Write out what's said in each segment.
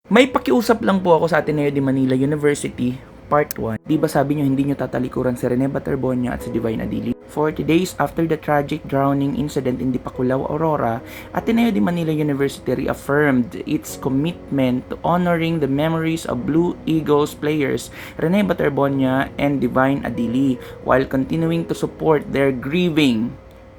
May pakiusap lang po ako sa Ateneo de Manila University, Part 1. Di ba sabi nyo hindi nyo tatalikuran si Rene Baterbonia at si Divine Adili? 40 days after the tragic drowning incident in Dipakulaw, Aurora, Ateneo de Manila University reaffirmed its commitment to honoring the memories of Blue Eagles players Rene Baterbonia and Divine Adili while continuing to support their grieving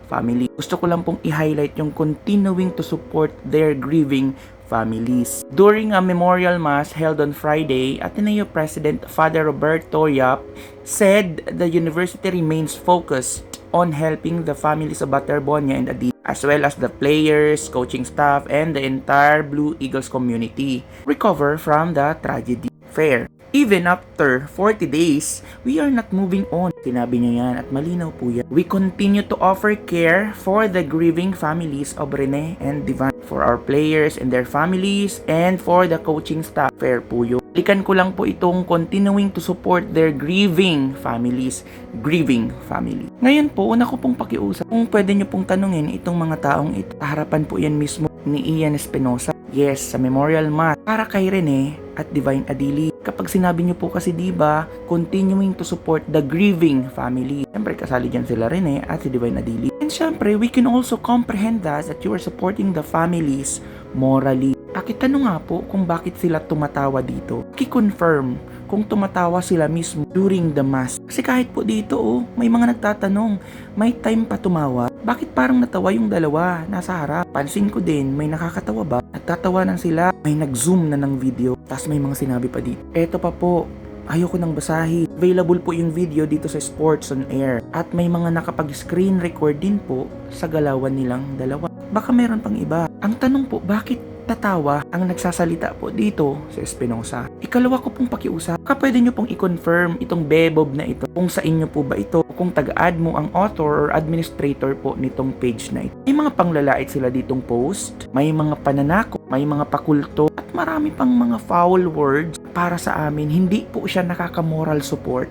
family. Gusto ko lang pong i-highlight yung continuing to support their grieving families. During a memorial mass held on Friday, Ateneo President Father Roberto Yap said the university remains focused on helping the families of Baterbonia and Adili, as well as the players, coaching staff, and the entire Blue Eagles community recover from the tragedy. Fair. Even after 40 days, we are not moving on. Sinabi niya yan at malinaw po yan. We continue to offer care for the grieving families of Rene and Divine, for our players and their families, and for the coaching staff. Fair po yun. Balikan ko lang po itong continuing to support their grieving families. Grieving family. Ngayon po, una ko pong pakiusap. Kung pwede nyo pong tanungin itong mga taong ito. Harapan po yan mismo ni Ian Espinosa. Yes, sa memorial mass para kay Rene at Divine Adili. Kapag sinabi nyo po kasi diba, continuing to support the grieving family. Siyempre kasali dyan sila Rene at si Divine Adili. And siyempre, we can also comprehend that you are supporting the families morally. Pakitanong nga po kung bakit sila tumatawa dito. Ki-confirm kung tumatawa sila mismo during the mass. Kasi kahit po dito may mga nagtatanong, may time pa tumawa. Bakit parang natawa yung dalawa nasa harap? Pansin ko din, may nakakatawa ba? Nagtatawanan sila, may nag-zoom na ng video, tapos may mga sinabi pa dito. Eto pa po, ayoko nang basahin. Available po yung video dito sa Sports on Air. At may mga nakapag-screen record din po sa galawan nilang dalawa. Baka meron pang iba. Ang tanong po, bakit tatawa ang nagsasalita po dito sa Espinosa? Ikalawa ko pong pakiusap, pwede nyo pong i-confirm itong bebob na ito kung sa inyo po ba ito, kung taga-add mo ang author or administrator po nitong page na ito. May mga panglalait sila ditong post, may mga pananako, may mga pakulto, at marami pang mga foul words. Para sa amin, hindi po siya nakaka-moral support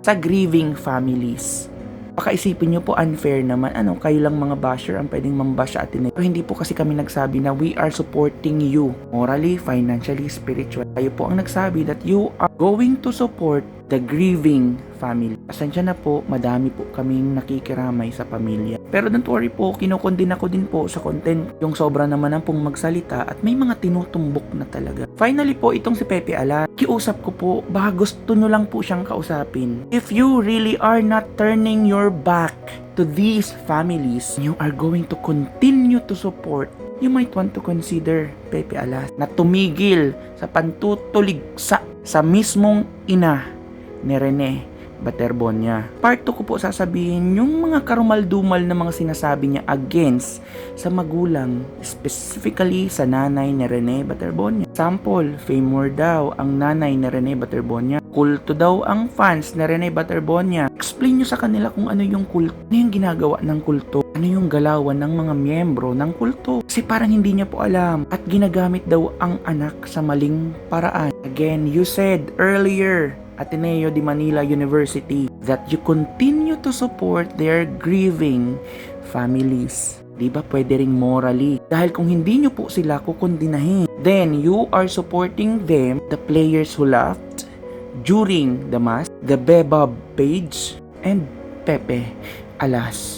sa grieving families. Baka isipin nyo po unfair naman, kayo lang mga basher ang pwedeng mambash sa atin. Pero hindi po kasi kami nagsabi na we are supporting you morally, financially, spiritual. Kayo po ang nagsabi that you are going to support the grieving family. Pasensya na po, madami po kaming nakikiramay sa pamilya. Pero don't worry po, kinukondin ako din po sa content yung sobra naman ang pong magsalita at may mga tinutumbok na talaga. Finally po, itong si Pepe Ala, kiusap ko po, baka gusto nyo lang po siyang kausapin. If you really are not turning your back to these families, you are going to continue to support, you might want to consider Pepe Alas na tumigil sa pantutuligsa sa mismong ina ni Rene Baterbonia. Part 2 ko po sasabihin yung mga karumal-dumal na mga sinasabi niya against sa magulang, specifically sa nanay ni Rene Baterbonia. Sample, famous daw ang nanay ni Rene Baterbonia. Kulto daw ang fans ni Rene Baterbonia. Explain nyo sa kanila kung ano yung kulto. Ano yung ginagawa ng kulto? Ano yung galawan ng mga miyembro ng kulto? Kasi parang hindi niya po alam. At ginagamit daw ang anak sa maling paraan. Again, you said earlier, Ateneo de Manila University, that you continue to support their grieving families. Di ba pwede ring morally? Dahil kung hindi nyo po sila kukondinahin, then you are supporting them, the players who laughed during the mass, the Bebab page, and Pepe Alas.